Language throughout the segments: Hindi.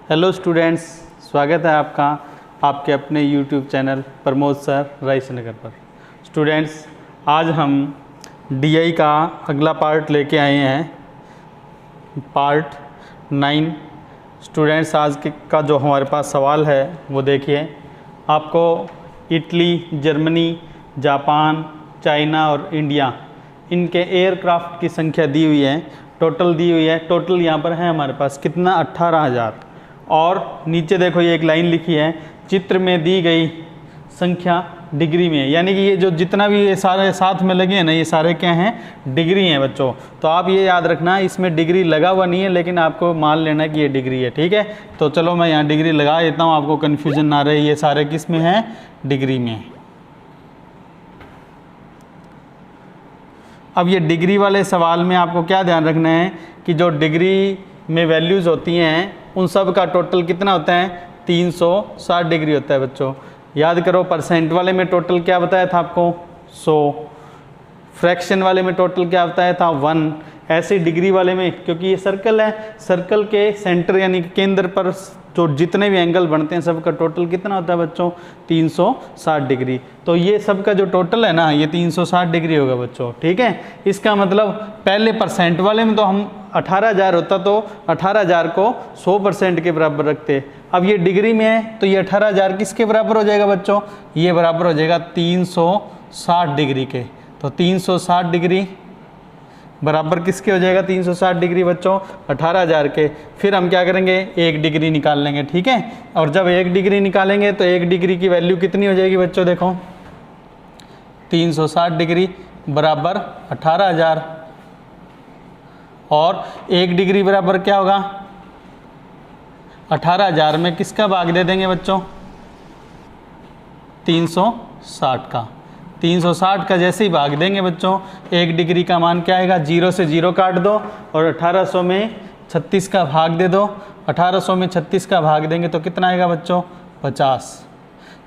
हेलो स्टूडेंट्स, स्वागत है आपका आपके अपने यूट्यूब चैनल प्रमोद सर रायसनगर पर। स्टूडेंट्स, आज हम डीआई का अगला पार्ट लेके आए हैं, पार्ट 9। स्टूडेंट्स, आज का जो हमारे पास सवाल है वो देखिए। आपको इटली, जर्मनी, जापान, चाइना और इंडिया, इनके एयरक्राफ्ट की संख्या दी हुई है, टोटल दी हुई है। टोटल यहाँ पर है हमारे पास कितना, 18,000। और नीचे देखो ये एक लाइन लिखी है, चित्र में दी गई संख्या डिग्री में, यानी कि ये जो जितना भी ये सारे साथ में लगे हैं ना, ये सारे क्या हैं, डिग्री हैं बच्चों। तो आप ये याद रखना, इसमें डिग्री लगा हुआ नहीं है, लेकिन आपको मान लेना कि ये डिग्री है, ठीक है। तो चलो मैं यहाँ डिग्री लगा देता हूँ, आपको कन्फ्यूजन ना रहे। ये सारे किस में हैं, डिग्री में। अब ये डिग्री वाले सवाल में आपको क्या ध्यान रखना है कि जो डिग्री में वैल्यूज़ होती हैं उन सब का टोटल कितना होता है, 360 डिग्री होता है बच्चों। याद करो, परसेंट वाले में टोटल क्या बताया था आपको, 100। फ्रैक्शन वाले में टोटल क्या बताया था, 1। ऐसे डिग्री वाले में, क्योंकि ये सर्कल है, सर्कल के सेंटर यानी कि केंद्र पर जो जितने भी एंगल बनते हैं सबका टोटल कितना होता है बच्चों, 360 डिग्री। तो ये सबका जो टोटल है ना, ये 360 डिग्री होगा बच्चों, ठीक है। इसका मतलब पहले परसेंट वाले में तो हम 18,000 होता, तो 18,000 को 100% के बराबर रखते। अब ये डिग्री में है तो ये 18,000 किसके बराबर हो जाएगा बच्चों, ये बराबर हो जाएगा 360 डिग्री के। तो 360 डिग्री बराबर किसके हो जाएगा, 360 डिग्री बच्चों 18,000 के। फिर हम क्या करेंगे, 1 डिग्री निकाल लेंगे, ठीक है। और जब 1 डिग्री निकालेंगे तो 1 डिग्री की वैल्यू कितनी हो जाएगी बच्चों, देखो 360 डिग्री बराबर 18,000। और 1 डिग्री बराबर क्या होगा, 18,000 में किसका भाग दे देंगे बच्चों, 360 का। 360 का जैसे ही भाग देंगे बच्चों, 1 डिग्री का मान क्या आएगा, 0 से 0 काट दो और 1800 में 36 का भाग दे दो। 1800 में 36 का भाग देंगे तो कितना आएगा बच्चों, 50।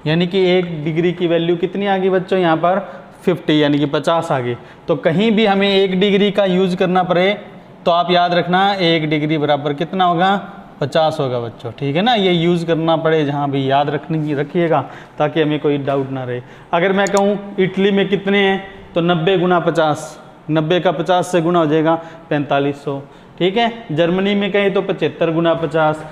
यानी कि 1 डिग्री की वैल्यू कितनी आ गई बच्चों, यहाँ पर 50 यानी कि 50 आ गई। तो कहीं भी हमें 1 डिग्री का यूज करना पड़े तो आप याद रखना 1 डिग्री बराबर कितना होगा, 50 होगा बच्चों, ठीक है ना। ये यूज़ करना पड़े जहाँ भी, याद रखिएगा ताकि हमें कोई डाउट ना रहे। अगर मैं कहूँ इटली में कितने हैं, तो 90 गुना 50, 90 का 50 से गुना हो जाएगा 4500, ठीक है। जर्मनी में कहें तो 75 गुना 50,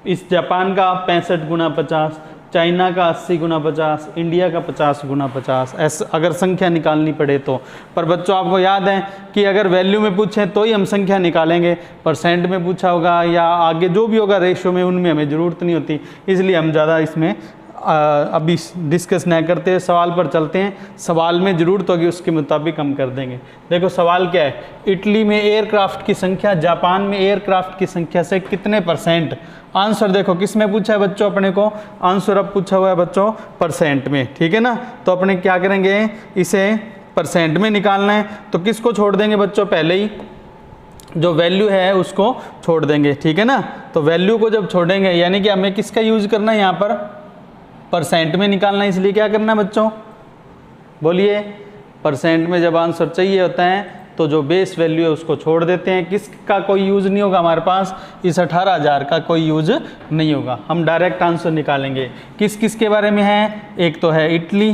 इस जापान का 65 गुना 50, चाइना का 80 गुना 50, इंडिया का 50 गुना 50, ऐसा अगर संख्या निकालनी पड़े तो। पर बच्चों आपको याद है कि अगर वैल्यू में पूछें तो ही हम संख्या निकालेंगे, परसेंट में पूछा होगा या आगे जो भी होगा रेशो में, उनमें हमें ज़रूरत नहीं होती। इसलिए हम ज़्यादा इसमें अभी डिस्कस नहीं करते, सवाल पर चलते हैं। सवाल में ज़रूरत होगी उसके मुताबिक हम कर देंगे। देखो सवाल क्या है, इटली में एयरक्राफ्ट की संख्या जापान में एयरक्राफ्ट की संख्या से कितने %। आंसर देखो किस में पूछा है बच्चों, अपने को आंसर अब पूछा हुआ है बच्चों परसेंट में, ठीक है ना। तो अपने क्या करेंगे, इसे परसेंट में निकालना है। तो किसको छोड़ देंगे बच्चों, पहले ही जो वैल्यू है उसको छोड़ देंगे, ठीक है ना। तो वैल्यू को जब छोड़ेंगे यानी कि हमें किसका यूज करना है, यहाँ पर परसेंट में निकालना है। इसलिए क्या करना है बच्चों, बोलिए। परसेंट में जब आंसर चाहिए होता है तो जो बेस वैल्यू है उसको छोड़ देते हैं। किसका कोई यूज़ नहीं होगा हमारे पास, इस 18,000 का कोई यूज़ नहीं होगा। हम डायरेक्ट आंसर निकालेंगे। किस किस के बारे में है, एक तो है इटली,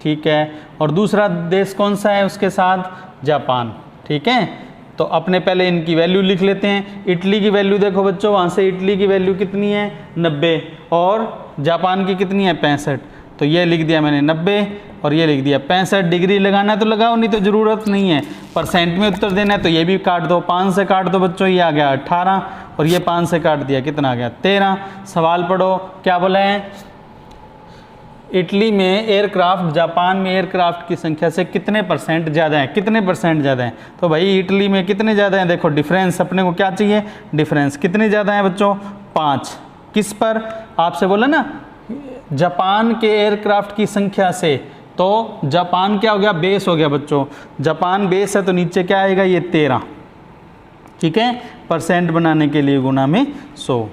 ठीक है, और दूसरा देश कौन सा है उसके साथ, जापान, ठीक है। तो अपने पहले इनकी वैल्यू लिख लेते हैं। इटली की वैल्यू देखो बच्चों, वहाँ से इटली की वैल्यू कितनी है, 90, और जापान की कितनी है, 65। तो ये लिख दिया मैंने 90 और ये लिख दिया 65। डिग्री लगाना है तो लगाओ, नहीं तो ज़रूरत नहीं है। परसेंट में उत्तर देना है तो ये भी काट दो, 5 से काट दो बच्चों, ये आ गया 18 और ये 5 से काट दिया, कितना आ गया 13। सवाल पढ़ो क्या बोला है, इटली में एयरक्राफ्ट जापान में एयरक्राफ्ट की संख्या से कितने % ज़्यादा है, कितने % ज़्यादा है। तो भाई इटली में कितने ज़्यादा हैं, देखो डिफरेंस अपने को क्या चाहिए, डिफरेंस कितने ज़्यादा है बच्चों, 5। किस पर, आपसे बोला ना जापान के एयरक्राफ्ट की संख्या से, तो जापान क्या हो गया, बेस हो गया बच्चों। जापान बेस है तो नीचे क्या आएगा, ये 13, ठीक है। परसेंट बनाने के लिए गुना में 100।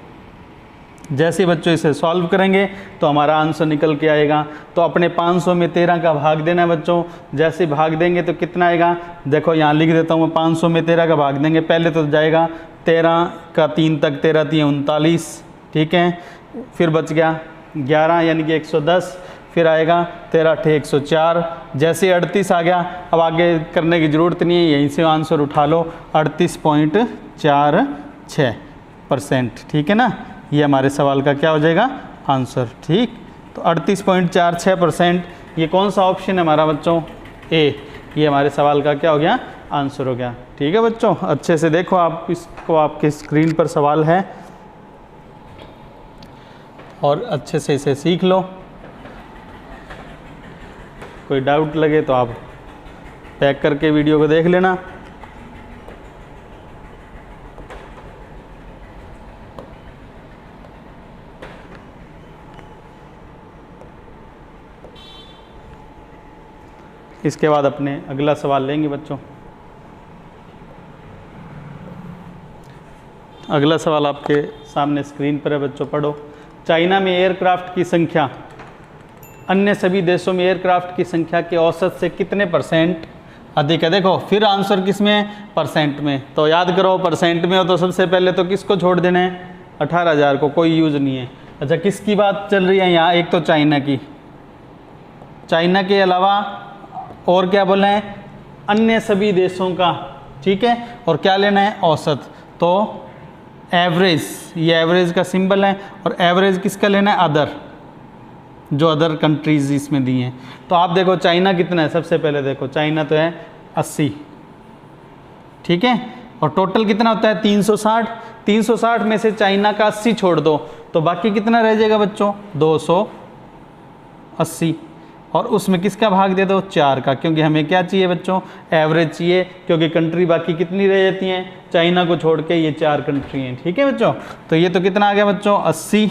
जैसे बच्चों इसे सॉल्व करेंगे तो हमारा आंसर निकल के आएगा। तो अपने 500 में 13 का भाग देना है बच्चों। जैसे भाग देंगे तो कितना आएगा, देखो यहाँ लिख देता हूँ मैं, 500 में 13 का भाग देंगे, पहले तो जाएगा 13 का 3 तक, 13 3 39, ठीक है। फिर बच गया 11 यानी कि 110, फिर आएगा 13 8 104। जैसे 38 आ गया, अब आगे करने की ज़रूरत नहीं है, यहीं से आंसर उठा लो 38.46%, ठीक है ना। ये हमारे सवाल का क्या हो जाएगा आंसर, ठीक। तो 38.46%, ये कौन सा ऑप्शन है हमारा बच्चों, ए। ये हमारे सवाल का क्या हो गया आंसर हो गया, ठीक है बच्चों। अच्छे से देखो आप इसको, आपके स्क्रीन पर सवाल है और अच्छे से इसे सीख लो। कोई डाउट लगे तो आप पैक करके वीडियो को देख लेना। इसके बाद अपने अगला सवाल लेंगे बच्चों। अगला सवाल आपके सामने स्क्रीन पर है बच्चों, पढ़ो। चाइना में एयरक्राफ्ट की संख्या अन्य सभी देशों में एयरक्राफ्ट की संख्या के औसत से कितने % अधिक है। देखो फिर आंसर किस में है, परसेंट में। तो याद करो, परसेंट में हो तो सबसे पहले तो किसको छोड़ देना है, 18,000 को, कोई यूज़ नहीं है। अच्छा, किसकी बात चल रही है यहाँ, एक तो चाइना की, चाइना के अलावा और क्या बोला है, अन्य सभी देशों का, ठीक है। और क्या लेना है, औसत। तो एवरेज, ये एवरेज का सिंबल है, और एवरेज किसका लेना है, अदर, जो अदर कंट्रीज इसमें दी हैं। तो आप देखो चाइना कितना है, सबसे पहले देखो चाइना तो है 80, ठीक है। और टोटल कितना होता है 360, 360 में से चाइना का 80 छोड़ दो तो बाकी कितना रह जाएगा बच्चों, 280। और उसमें किसका भाग दे दो, 4 का, क्योंकि हमें क्या चाहिए बच्चों, एवरेज चाहिए, क्योंकि कंट्री बाकी कितनी रह जाती हैं, चाइना को छोड़ के ये 4 कंट्री हैं, ठीक है बच्चों। तो ये तो कितना आ गया बच्चों 80,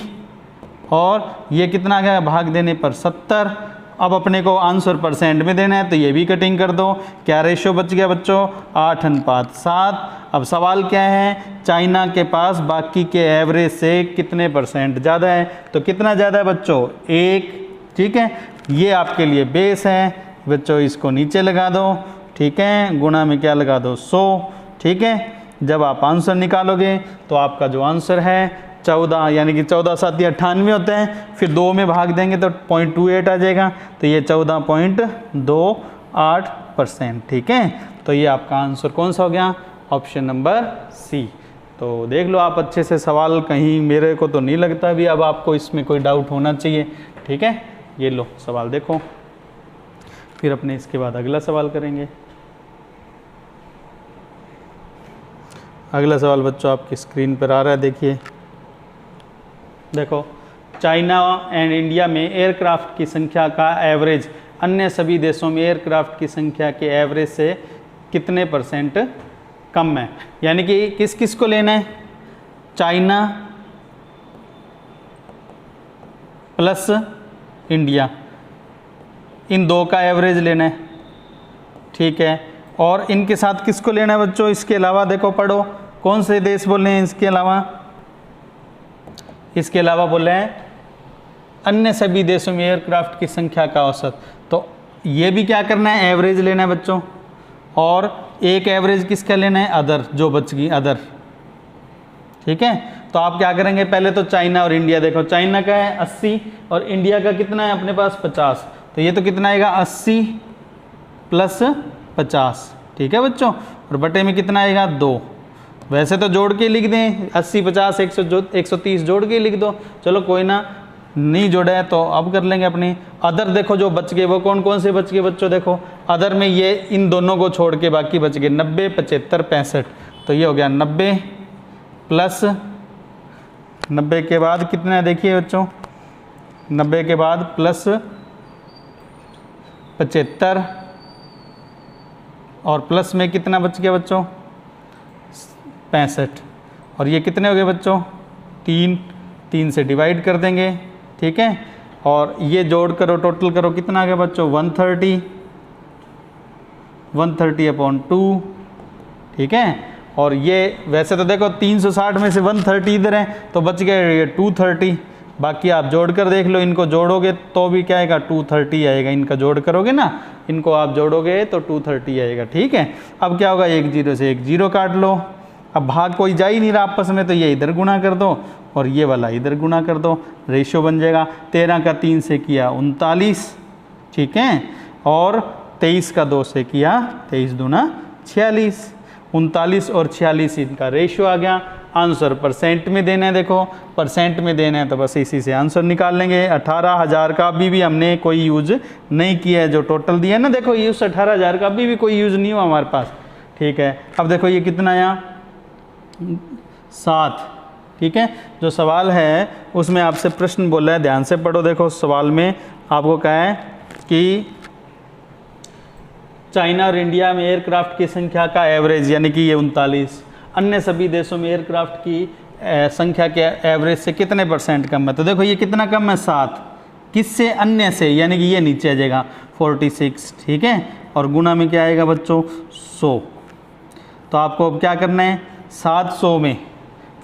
और ये कितना आ गया भाग देने पर 70। अब अपने को आंसर परसेंट में देना है तो ये भी कटिंग कर दो। क्या रेशो बच गया बच्चों, 8:7। अब सवाल क्या है, चाइना के पास बाकी के एवरेज से कितने % ज़्यादा है। तो कितना ज़्यादा है बच्चों, 1, ठीक है। ये आपके लिए बेस है बच्चों, इसको नीचे लगा दो, ठीक है। गुणा में क्या लगा दो, 100, ठीक है। जब आप आंसर निकालोगे तो आपका जो आंसर है 14, यानी कि 14 7 98 होते हैं, फिर 2 में भाग देंगे तो 0.28 आ जाएगा। तो ये 14.28%, ठीक है। तो ये आपका आंसर कौन सा हो गया, ऑप्शन नंबर सी। तो देख लो आप अच्छे से सवाल, कहीं मेरे को तो नहीं लगता भी अब आपको इसमें कोई डाउट होना चाहिए, ठीक है। ये लो सवाल देखो, फिर अपने इसके बाद अगला सवाल करेंगे। अगला सवाल बच्चों आपकी स्क्रीन पर आ रहा है, देखिए। देखो, चाइना एंड इंडिया में एयरक्राफ्ट की संख्या का एवरेज अन्य सभी देशों में एयरक्राफ्ट की संख्या के एवरेज से कितने % कम है। यानी कि किस किस को लेना है, चाइना प्लस इंडिया, इन दो का एवरेज लेना है, ठीक है। और इनके साथ किसको लेना है बच्चों, इसके अलावा देखो पढ़ो, कौन से देश बोल रहे हैं इसके अलावा, इसके अलावा बोल रहे हैं अन्य सभी देशों में एयरक्राफ्ट की संख्या का औसत। तो ये भी क्या करना है, एवरेज लेना है बच्चों। और एक एवरेज किसका लेना है, अदर, जो बच गई अदर, ठीक है। तो आप क्या करेंगे, पहले तो चाइना और इंडिया देखो, चाइना का है 80 और इंडिया का कितना है अपने पास 50। तो ये तो कितना आएगा 80 + 50, ठीक है बच्चों। और बटे में कितना आएगा 2। वैसे तो जोड़ के लिख दें, 80 50 130 जोड़ के लिख दो, चलो कोई ना, नहीं जोड़ा है तो अब कर लेंगे अपनी। अदर देखो जो बच गए वो कौन कौन से बच गए बच्चों, देखो अदर में ये इन दोनों को छोड़ के बाकी बच गए 90 75 65। तो ये हो गया 90 प्लस 90 के बाद कितना है देखिए बच्चों, 90 के बाद प्लस 75 और प्लस में कितना बच गया बच्चों 65। और ये कितने हो गए बच्चों 3 से डिवाइड कर देंगे, ठीक है। और ये जोड़ करो, टोटल करो, कितना आ गया बच्चों 130/2, ठीक है। और ये वैसे तो देखो 360 में से 130 इधर है तो बच गया ये 230। बाकी आप जोड़ कर देख लो, इनको जोड़ोगे तो भी क्या आएगा 230 आएगा, इनका जोड़ करोगे ना, इनको आप जोड़ोगे तो 230 आएगा, ठीक है। अब क्या होगा, 1 0 से 1 0 काट लो, अब भाग कोई जा ही नहीं रहा आपस में, तो ये इधर गुणा कर दो और ये वाला इधर गुणा कर दो, रेशियो बन जाएगा। 13 का 3 से किया 39, ठीक है, और 23 का 2 से किया 23 दूना 46। 39 और 46 इनका रेशियो आ गया। आंसर परसेंट में देना है, देखो परसेंट में देना है तो बस इसी से आंसर निकाल लेंगे। 18,000 का अभी भी हमने कोई यूज नहीं किया है, जो टोटल दिया है ना, देखो ये उस 18,000 का अभी भी कोई यूज नहीं हुआ हमारे पास, ठीक है। अब देखो ये कितना आया 7, ठीक है। जो सवाल है उसमें आपसे प्रश्न बोल रहा है, ध्यान से पढ़ो। देखो सवाल में आपको कहा है कि चाइना और इंडिया में एयरक्राफ्ट की संख्या का एवरेज, यानी कि ये 39, अन्य सभी देशों में एयरक्राफ्ट की संख्या के एवरेज से कितने % कम है। तो देखो ये कितना कम है 7, किससे, अन्य से, यानी कि ये नीचे आ जाएगा 46, ठीक है। और गुणा में क्या आएगा बच्चों 100। तो आपको अब क्या करना है, 700 में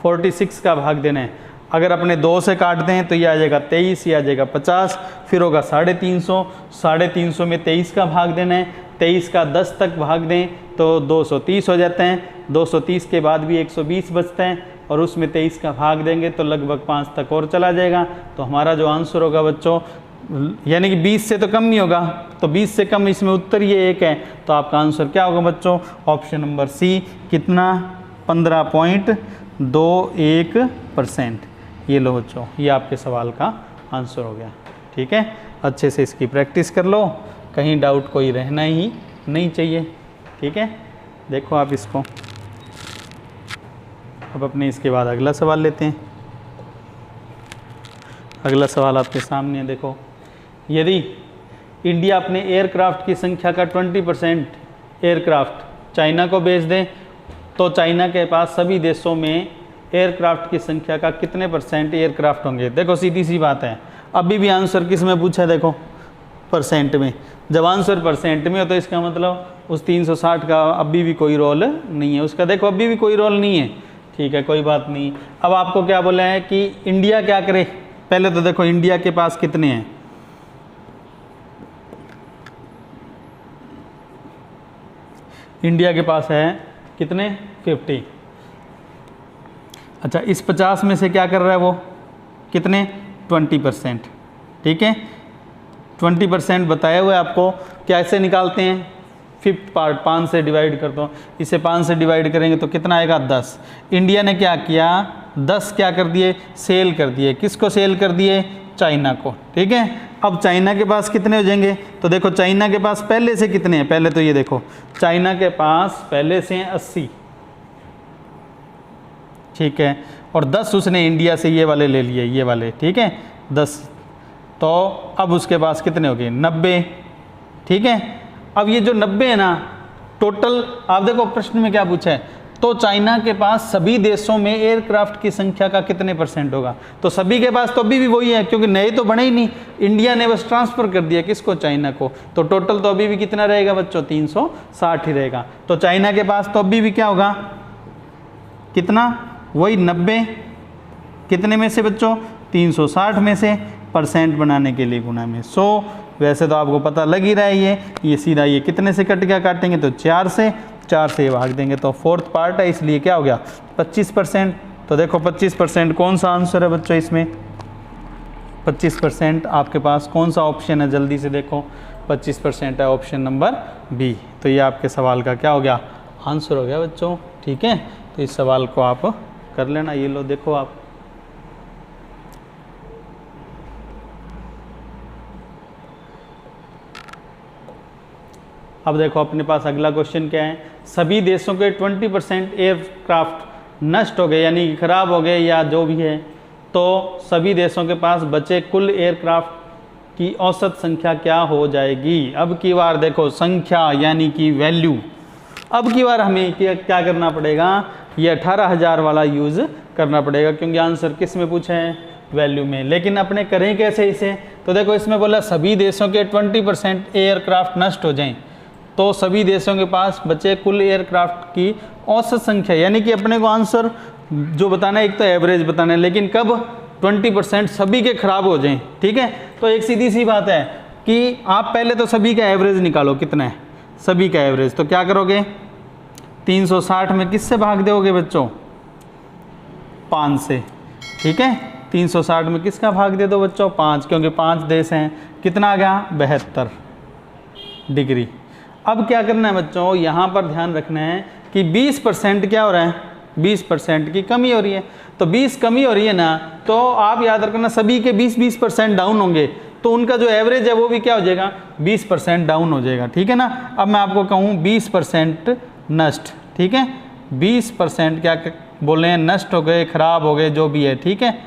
46 का भाग देना है। अगर अपने 2 से काटते हैं तो ये आ जाएगा 23, ये आ जाएगा 50, फिर होगा 350, 350 में 23 का भाग देना है। 23 का 10 तक भाग दें तो 230 हो जाते हैं। 230 के बाद भी 120 बचते हैं और उसमें 23 का भाग देंगे तो लगभग 5 तक और चला जाएगा। तो हमारा जो आंसर होगा बच्चों, यानी कि 20 से तो कम नहीं होगा, तो 20 से कम, इसमें उत्तर ये एक है, तो आपका आंसर क्या होगा बच्चों, ऑप्शन नंबर सी, कितना 15.21%। ये लो बच्चों, ये आपके सवाल का आंसर हो गया, ठीक है। अच्छे से इसकी प्रैक्टिस कर लो, कहीं डाउट कोई रहना ही नहीं चाहिए, ठीक है। देखो आप इसको, अब अपने इसके बाद अगला सवाल लेते हैं। अगला सवाल आपके सामने है, देखो यदि इंडिया अपने एयरक्राफ्ट की संख्या का 20% एयरक्राफ्ट चाइना को बेच दें तो चाइना के पास सभी देशों में एयरक्राफ्ट की संख्या का कितने % एयरक्राफ्ट होंगे। देखो सीधी सी बात है, अभी भी आंसर किस में पूछा है, देखो परसेंट में। जब आंसर परसेंट में हो तो इसका मतलब उस 360 का अभी भी कोई रोल नहीं है, उसका देखो अभी भी कोई रोल नहीं है, ठीक है, कोई बात नहीं। अब आपको क्या बोला है कि इंडिया क्या करे, पहले तो देखो इंडिया के पास कितने हैं, इंडिया के पास है कितने 50। अच्छा, इस 50 में से क्या कर रहा है वो, कितने 20%, ठीक है। 20% बताए हुए आपको कैसे निकालते हैं, 5th पार्ट 5 से डिवाइड करता हूँ, इसे 5 से डिवाइड करेंगे तो कितना आएगा 10। इंडिया ने क्या किया, 10 क्या कर दिए, सेल कर दिए। किसको सेल कर दिए, चाइना को, ठीक है। अब चाइना के पास कितने हो जाएंगे, तो देखो चाइना के पास पहले से कितने हैं, पहले तो ये देखो चाइना के पास पहले से हैं 80, ठीक है, और 10 उसने इंडिया से ये वाले ले लिए, ये वाले, ठीक है 10, तो अब उसके पास कितने हो गए 90, ठीक है। अब ये जो 90 है ना टोटल, आप देखो प्रश्न में क्या पूछा है, तो चाइना के पास सभी देशों में एयरक्राफ्ट की संख्या का कितने % होगा। तो सभी के पास तो अभी भी वही है, क्योंकि नए तो बने ही नहीं, इंडिया ने बस ट्रांसफ़र कर दिया किसको, चाइना को। तो टोटल तो अभी भी कितना रहेगा बच्चों, 360 ही रहेगा। तो चाइना के पास तो अभी भी क्या होगा, कितना, वही 90, कितने में से बच्चों, 360 में से, % बनाने के लिए गुना में 100। वैसे तो आपको पता लग ही रहा है, ये सीधा ये कितने से कट गया, काटेंगे तो 4 से भाग देंगे तो 4th पार्ट है, इसलिए क्या हो गया 25%। तो देखो 25% कौन सा आंसर है बच्चों, इसमें 25% आपके पास कौन सा ऑप्शन है, जल्दी से देखो 25% है ऑप्शन नंबर बी। तो ये आपके सवाल का क्या हो गया, आंसर हो गया बच्चों, ठीक है। तो इस सवाल को आप कर लेना। ये लो देखो आप, अब देखो अपने पास अगला क्वेश्चन क्या है, सभी देशों के 20% एयरक्राफ्ट नष्ट हो गए, यानी कि खराब हो गए या जो भी है, तो सभी देशों के पास बचे कुल एयरक्राफ्ट की औसत संख्या क्या हो जाएगी। अब की बार देखो संख्या यानी कि वैल्यू, अब की बार हमें क्या करना पड़ेगा, ये 18,000 वाला यूज़ करना पड़ेगा, क्योंकि आंसर किस में पूछा है, वैल्यू में। लेकिन अपने करें कैसे इसे, तो देखो इसमें बोला सभी देशों के 20% एयरक्राफ्ट नष्ट हो जाएं, तो सभी देशों के पास बचे कुल एयरक्राफ्ट की औसत संख्या, यानी कि अपने को आंसर जो बताना है, एक तो एवरेज बताना है, लेकिन कब 20% सभी के खराब हो जाएं, ठीक है। तो एक सीधी सी बात है कि आप पहले तो सभी का एवरेज निकालो, कितना है सभी का एवरेज, तो क्या करोगे 360 में किससे भाग दोगे बच्चों? 5 से। ठीक है, 360 में किसका भाग दे दो बच्चों? 5, क्योंकि 5 देश हैं। कितना आ गया? 72 डिग्री। अब क्या करना है बच्चों, यहाँ पर ध्यान रखना है कि 20% क्या हो रहा है? 20% की कमी हो रही है। तो 20 कमी हो रही है ना, तो आप याद रखना सभी के 20% डाउन होंगे, तो उनका जो एवरेज है वो भी क्या हो जाएगा? 20% डाउन हो जाएगा। ठीक है ना। अब मैं आपको कहूँ 20% नष्ट। ठीक है, 20% क्या बोल रहे हैं? नष्ट हो गए, खराब हो गए, जो भी है। ठीक है,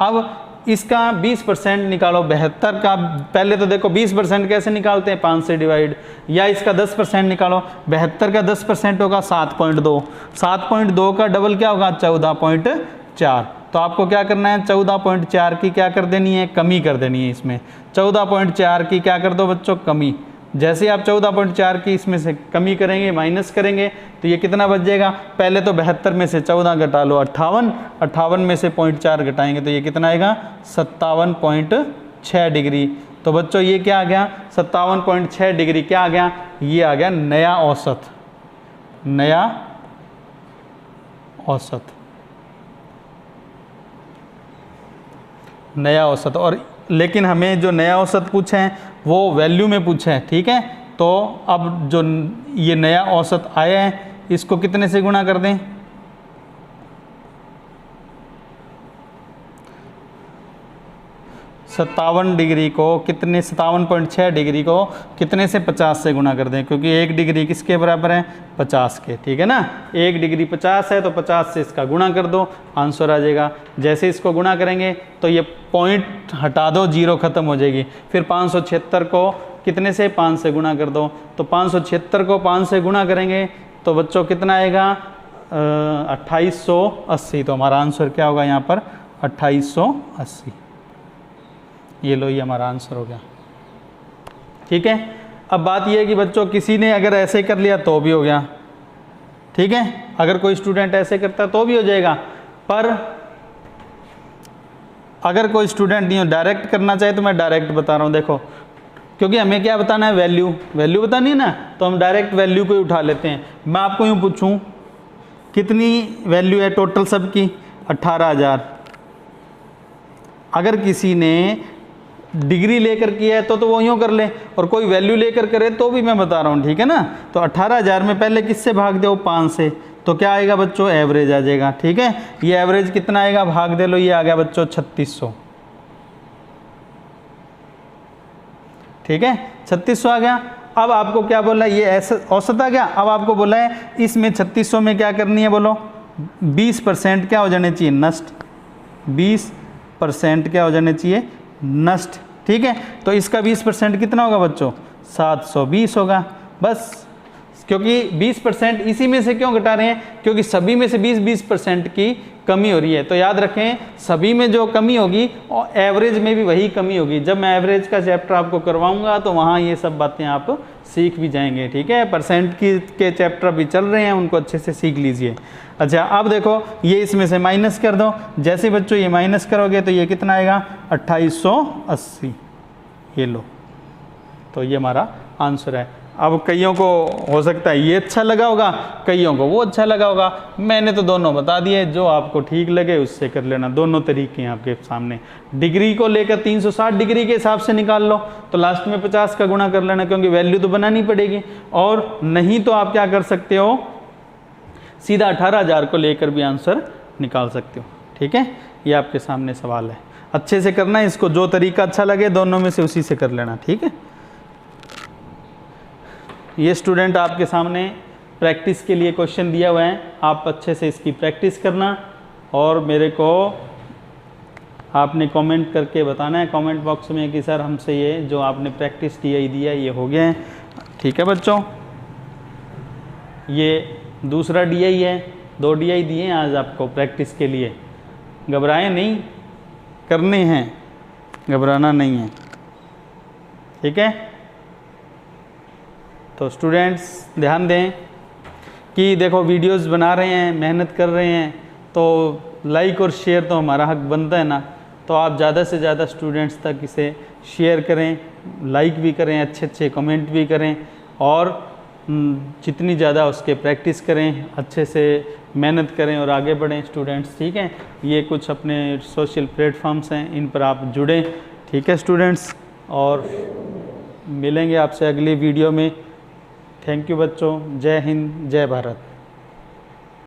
अब इसका 20% निकालो 72 का। पहले तो देखो 20% कैसे निकालते हैं? 5 से डिवाइड। या इसका 10% निकालो। 72 का 10% होगा 7.2। 7.2 का डबल क्या होगा? 14.4। तो आपको क्या करना है? 14.4 की क्या कर देनी है? कमी कर देनी है इसमें। 14.4 की क्या कर दो बच्चों? कमी। जैसे आप 14.4 की इसमें से कमी करेंगे, माइनस करेंगे, तो ये कितना बच जाएगा? पहले तो 72 में से 14 घटा लो 58, 58 में से 0.4 घटाएंगे तो ये कितना आएगा? 57.6 डिग्री। तो बच्चों ये क्या आ गया? 57.6 डिग्री क्या आ गया? ये आ गया नया औसत। नया औसत, नया औसत। और लेकिन हमें जो नया औसत पूछे हैं वो वैल्यू में पूछे हैं। ठीक है, तो अब जो ये नया औसत आया है इसको कितने से गुणा कर दें? 57 डिग्री को कितने? 57.6 डिग्री को कितने से? 50 से गुणा कर दें, क्योंकि 1 डिग्री किसके बराबर है? 50 के। ठीक है ना, 1 डिग्री 50 है तो 50 से इसका गुणा कर दो, आंसर आ जाएगा। जैसे इसको गुणा करेंगे तो ये पॉइंट हटा दो, 0 खत्म हो जाएगी। फिर 576 को कितने से? 5 से गुणा कर दो। तो 576 को 5 से गुणा करेंगे तो बच्चों कितना आएगा? 2880। तो हमारा आंसर क्या होगा यहाँ पर? 2880। ये लो, ये हमारा आंसर हो गया। ठीक है, अब बात ये है कि बच्चों किसी ने अगर ऐसे कर लिया तो भी हो गया। ठीक है, अगर कोई स्टूडेंट ऐसे करता है तो भी हो जाएगा, पर अगर कोई स्टूडेंट नहीं हो डायरेक्ट करना चाहे तो मैं डायरेक्ट बता रहा हूँ। देखो, क्योंकि हमें क्या बताना है? वैल्यू। वैल्यू बतानी है ना, तो हम डायरेक्ट वैल्यू को ही उठा लेते हैं। मैं आपको यूँ पूछूँ कितनी वैल्यू है टोटल सबकी? 18,000। अगर किसी ने डिग्री लेकर किया है तो वो यूँ कर ले, और कोई वैल्यू लेकर करे तो भी मैं बता रहा हूँ। ठीक है ना, तो 18,000 में पहले किससे भाग दो? 5 से। तो क्या आएगा बच्चों? एवरेज आ जाएगा। ठीक है, ये एवरेज कितना आएगा? भाग दे लो, ये आ गया बच्चों 3600। ठीक है, 3600 आ गया। अब आपको क्या बोला? ये ऐसा औसत आ गया। अब आपको बोला है इसमें 3600 में क्या करनी है? बोलो, 20% क्या हो जाने चाहिए? नष्ट। 20% क्या हो जाने चाहिए? नष्ट। ठीक है, तो इसका 20% कितना होगा बच्चों? 720 होगा। बस, क्योंकि 20% इसी में से क्यों घटा रहे हैं? क्योंकि सभी में से 20% की कमी हो रही है। तो याद रखें, सभी में जो कमी होगी और एवरेज में भी वही कमी होगी। जब मैं एवरेज का चैप्टर आपको करवाऊंगा तो वहाँ ये सब बातें आप सीख भी जाएंगे। ठीक है, परसेंट के चैप्टर भी चल रहे हैं, उनको अच्छे से सीख लीजिए। अच्छा, अब देखो, ये इसमें से माइनस कर दो। जैसे बच्चों ये माइनस करोगे तो ये कितना आएगा? 2880। ये लो, तो ये हमारा आंसर है। अब कईयों को हो सकता है ये अच्छा लगा होगा, कईयों को वो अच्छा लगा होगा। मैंने तो दोनों बता दिए, जो आपको ठीक लगे उससे कर लेना। दोनों तरीके हैं आपके सामने। डिग्री को लेकर 360 डिग्री के हिसाब से निकाल लो, तो लास्ट में 50 का गुणा कर लेना, क्योंकि वैल्यू तो बनानी पड़ेगी। और नहीं तो आप क्या कर सकते हो? सीधा 18,000 को लेकर भी आंसर निकाल सकते हो। ठीक है, ये आपके सामने सवाल है। अच्छे से करना है इसको, जो तरीका अच्छा लगे दोनों में से उसी से कर लेना। ठीक है, ये स्टूडेंट आपके सामने प्रैक्टिस के लिए क्वेश्चन दिया हुआ है, आप अच्छे से इसकी प्रैक्टिस करना और मेरे को आपने कमेंट करके बताना है कमेंट बॉक्स में कि सर हमसे ये जो आपने प्रैक्टिस दिया ये हो गया है। ठीक है बच्चों, ये दूसरा DI है, 2 DI दिए हैं आज आपको प्रैक्टिस के लिए। घबराएं नहीं, करने हैं, घबराना नहीं है। ठीक है, तो स्टूडेंट्स ध्यान दें कि देखो वीडियोस बना रहे हैं, मेहनत कर रहे हैं, तो लाइक और शेयर तो हमारा हक बनता है ना। तो आप ज़्यादा से ज़्यादा स्टूडेंट्स तक इसे शेयर करें, लाइक भी करें, अच्छे अच्छे कमेंट भी करें, और जितनी ज़्यादा उसके प्रैक्टिस करें, अच्छे से मेहनत करें और आगे बढ़ें स्टूडेंट्स, ठीक है। ये कुछ अपने सोशल प्लेटफॉर्म्स हैं, इन पर आप जुड़ें, ठीक है स्टूडेंट्स। और मिलेंगे आपसे अगली वीडियो में। थैंक यू बच्चों, जय हिंद, जय भारत।